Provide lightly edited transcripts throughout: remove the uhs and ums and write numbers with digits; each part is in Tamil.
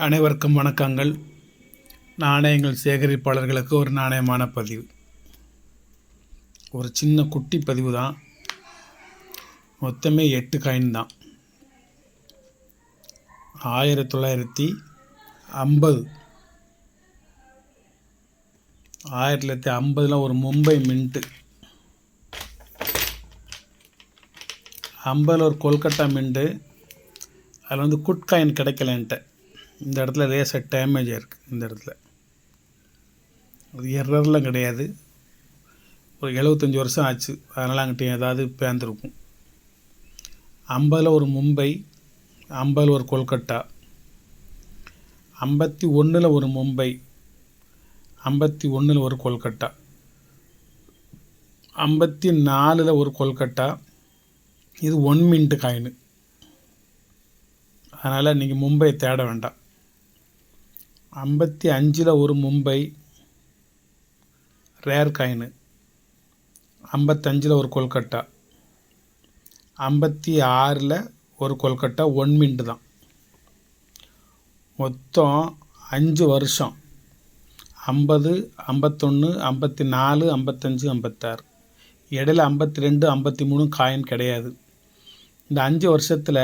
அனைவருக்கும் வணக்கங்கள். நாணயங்கள் சேகரிப்பாளர்களுக்கு ஒரு நாணயமான பதிவு, ஒரு சின்ன குட்டி பதிவு தான். மொத்தமே 8 காயின் தான். 1950 1950 ஒரு மும்பை மின்ட்டு, 50 ஒரு கொல்கட்டா மின்ட்டு. அதில் குட் காயின் கிடைக்கலன்ட்டு இந்த இடத்துல லேசாக டேமேஜ் ஆகிருக்கு. இந்த இடத்துல அது எரர்லாம் கிடையாது. ஒரு 75 வருஷம் ஆச்சு, அதனால் அங்கிட்ட ஏதாவது பேர்ந்துருக்கும். 50 ஒரு மும்பை, 50 ஒரு கொல்கட்டா, 51 ஒரு மும்பை, 51 ஒரு கொல்கட்டா, 54 ஒரு கொல்கட்டா. இது 1 மின்ட் காயின், அதனால் நீங்கள் மும்பை தேட வேண்டாம். 55 ஒரு மும்பை ரேர் காயின், 55 ஒரு கொல்கட்டா, 56 ஒரு கொல்கட்டா 1 மின்ட் தான். மொத்தம் 5 வருஷம் 50, 51, 54, 55, 56. இடையில 52, 53 காயின் கிடையாது. இந்த 5 வருஷத்தில்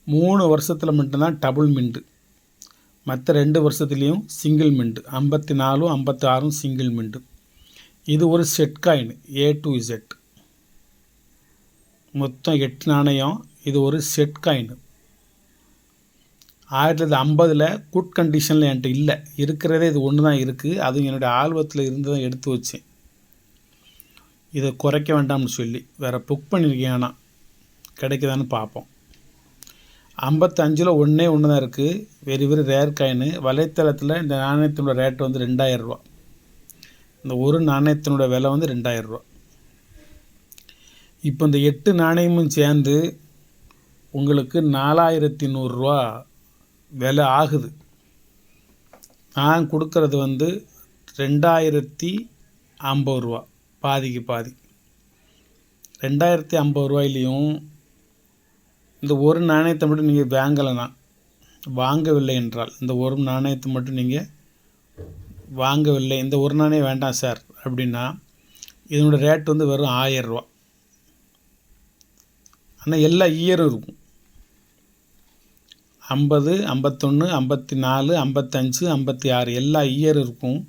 3 வருஷத்தில் மட்டும்தான் டபுள் மின்ட்டு. மற்ற 2 வருஷத்துலேயும் சிங்கிள் மின்ட்டு. 54, 56 single mint. இது ஒரு set coin A to Z. மொத்தம் 8 நாணயம். இது ஒரு செட் காயின். 1950 குட் கண்டிஷனில் என்கிட்ட இல்லை, இருக்கிறதே இது ஒன்று தான் இருக்குது. அதுவும் என்னுடைய ஆல்பத்தில் இருந்து தான் எடுத்து வச்சேன். இதை குறைக்க வேண்டாம்னு சொல்லி வேறு புக் பண்ணியிருக்கேன். ஆனால் கிடைக்குதான்னு பார்ப்போம். 55 ஒன்றே ஒன்று தான் இருக்குது. Very rare coin. வலைத்தளத்தில் இந்த நாணயத்தினோட ரேட்டு 2000 ரூபா. இந்த ஒரு நாணயத்தினோட விலை 2000 ரூபா. இப்போ இந்த 8 நாணயமும் சேர்ந்து உங்களுக்கு 4100 ரூபா விலை ஆகுது. நான் கொடுக்கறது 2050 ரூபா, பாதிக்கு பாதி. 2050 ரூபாயிலையும் இந்த ஒரு நாணயத்தை மட்டும் நீங்கள் வாங்கவில்லை என்றால், இந்த ஒரு நாணயத்தை மட்டும் நீங்கள் வாங்கவில்லை, இந்த ஒரு நாணயம் வேண்டாம் சார் அப்படின்னா, இதனோட ரேட் வெறும் 1000 ரூபா. ஆனால் எல்லா இயரும் இருக்கும். 50, 51, 54, 55, 56 எல்லா இயரும் இருக்கும்.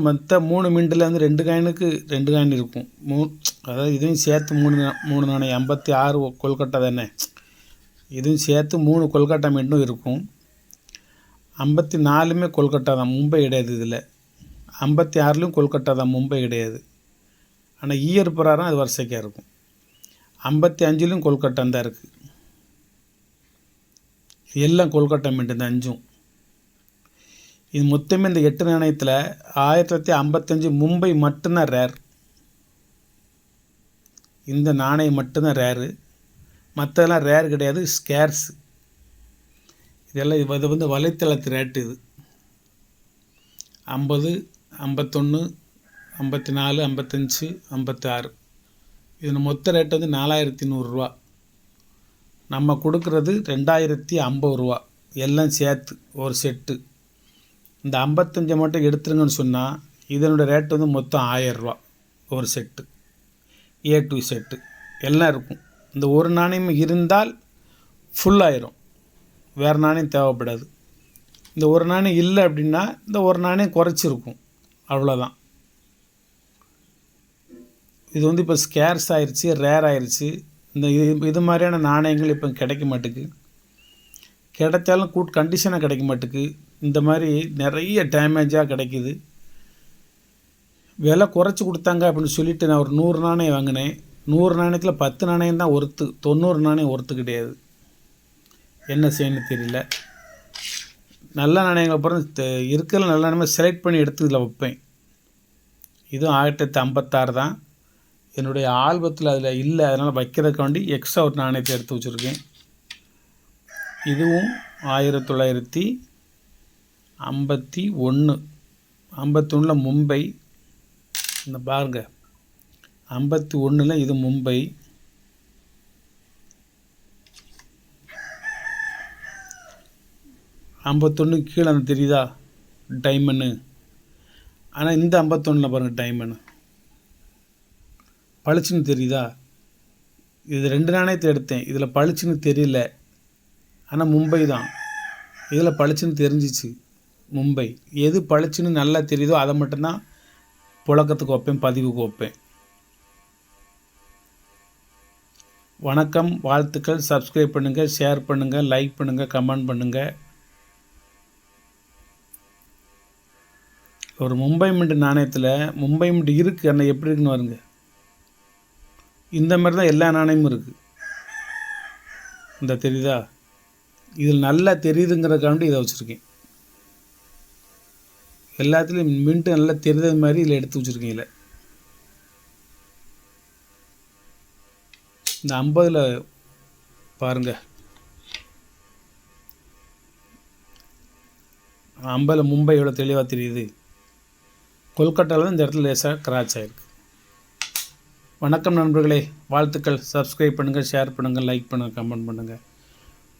மற்ற 3 மின்ட்டில் 2 காயினுக்கு 2 காயின் இருக்கும். அதாவது இதையும் சேர்த்து 3 நாணயம். 56 கொல்கட்டா தானே, இதுவும் சேர்த்து 3 கொல்கட்டா மின்ட்டும் இருக்கும். 54மே கொல்கட்டா தான், மும்பை கிடையாது. இதில் 56லையும் கொல்கட்டா தான், மும்பை கிடையாது. ஆனால் இயர் பிரகாரம் அது வரிசைக்காக இருக்கும். 55லையும் கொல்கட்டா தான் இருக்குது. எல்லாம் கொல்கட்டா மின்ட்டு இந்த 5ம். இது மொத்தமே இந்த 8 நாணயத்தில் 1955 மும்பை மட்டும்தான் ரேர். இந்த நாணயம் மட்டும்தான் ரேரு, மற்றதெல்லாம் ரேர் கிடையாது, ஸ்கேர்ஸ். இதெல்லாம் இது வலைத்தளத்து ரேட்டு. இது 50, 51, 54, 55, 56. இது மொத்த ரேட்டு 4100 ரூபா. நம்ம கொடுக்குறது 2050 ரூபா, எல்லாம் சேர்த்து ஒரு செட்டு. இந்த 55 மட்டும் எடுத்துருங்கன்னு சொன்னால் இதனோட ரேட்டு மொத்தம் 1000 ரூபா ஒரு செட்டு. A to செட்டு எல்லாம் இருக்கும். இந்த ஒரு நாணயம் இருந்தால் ஃபுல்லாயிரும், வேறு நாணயம் தேவைப்படாது. இந்த ஒரு நாணயம் இல்லை அப்படின்னா இந்த ஒரு நாணயம் குறைச்சிருக்கும், அவ்வளோதான். இது இப்போ ஸ்கேர்ஸ் ஆயிடுச்சு, ரேர் ஆயிடுச்சு. இந்த இது மாதிரியான நாணயங்கள் இப்போ கிடைக்க மாட்டுக்கு. கிடைச்சாலும் கூட் கண்டிஷனாக கிடைக்க மாட்டுக்கு. இந்த மாதிரி நிறைய டேமேஜாக கிடைக்கிது. விலை குறைச்சி கொடுத்தாங்க அப்படின்னு சொல்லிவிட்டு நான் ஒரு 100 நாணயம் வாங்கினேன். 100 நாணயத்தில் 10 நாணயம் தான் ஒர்த்து, 90 நாணயம் ஒர்த்து கிடையாது. என்ன செய்யணும்னு தெரியல. நல்ல நாணயங்கள் அப்புறம் இருக்கிற நல்ல நாணயமாக செலக்ட் பண்ணி எடுத்து இதில் வைப்பேன். இதுவும் 1956 தான். என்னுடைய ஆல்பத்தில் அதில் இல்லை, அதனால் வைக்கிறதுக்காண்டி எக்ஸ்ட்ரா ஒரு நாணயத்தை எடுத்து வச்சுருக்கேன். இதுவும் 1951 51 மும்பை. இந்த பாருங்க, 51 இது மும்பை. 51 கீழே அந்த தெரியுதா டைமண்டு. ஆனால் இந்த 51 பாருங்கள் டைமண்டு பளிச்சுன்னு தெரியுதா. இது 2 நாணயத்தை எடுத்தேன், இதில் பளிச்சுன்னு தெரியல, ஆனால் மும்பை தான். இதில் பளிச்சுன்னு தெரிஞ்சிச்சு மும்பை. எது பளிச்சுன்னு நல்லா தெரியுதோ அதை மட்டும்தான் புழக்கத்துக்கு வைப்பேன், பதிவுக்கு வைப்பேன். வணக்கம், வாழ்த்துக்கள். சப்ஸ்கிரைப் பண்ணுங்கள், ஷேர் பண்ணுங்கள், லைக் பண்ணுங்கள், கமெண்ட் பண்ணுங்கள். ஒரு மும்பை மின்ட் நாணயத்தில் மும்பை மின்ட் இருக்குது, ஆனால் எப்படி இருக்குன்னு வருங்க. இந்த மாதிரி தான் எல்லா நாணயமும் இருக்குது. இந்த தெரியுதா, இதில் நல்லா தெரியுதுங்கிறதுக்காண்டி இதை வச்சுருக்கேன். எல்லாத்துலேயும் மின்ட்டு நல்லா தெரியாத மாதிரி இதில் எடுத்து வச்சுருக்கேன். இதில் இந்த 50 பாருங்கள், 50 மும்பை எவ்வளோ தெளிவாக தெரியுது. கொல்கட்டாவில் தான் இந்த இடத்துல லேசாக கிராச் ஆகிருக்கு. வணக்கம் நண்பர்களே, வாழ்த்துக்கள். சப்ஸ்கிரைப் பண்ணுங்கள், ஷேர் பண்ணுங்கள், லைக் பண்ணுங்கள், கமெண்ட் பண்ணுங்கள்.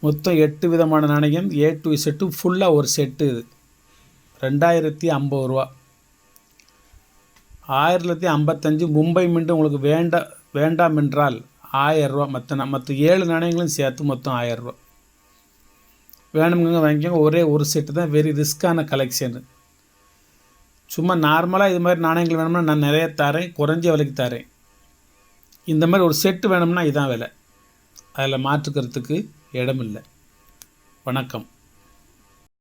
மொத்தம் 8 விதமான நாணயம் A to Z ஃபுல்லாக ஒரு செட்டு. இது 2050 ரூபா. 1055 மும்பை மின்ட்டு உங்களுக்கு வேண்டாம் என்றால் 1000 ரூபா. மற்ற 7 நாணயங்களும் சேர்த்து மொத்தம் 1000 ரூபா. வேணுங்க வாங்கிக்கோங்க. ஒரே ஒரு செட்டு தான், வெரி ரிஸ்க்கான கலெக்ஷனு. சும்மா நார்மலாக இது மாதிரி நாணயங்கள் வேணும்னா நான் நிறைய தரேன், குறைஞ்ச விலைக்கு தரேன். இந்த மாதிரி ஒரு செட்டு வேணும்னா இதான் விலை, அதில் மாற்றுக்கிறதுக்கு இடமில்லை. வணக்கம்.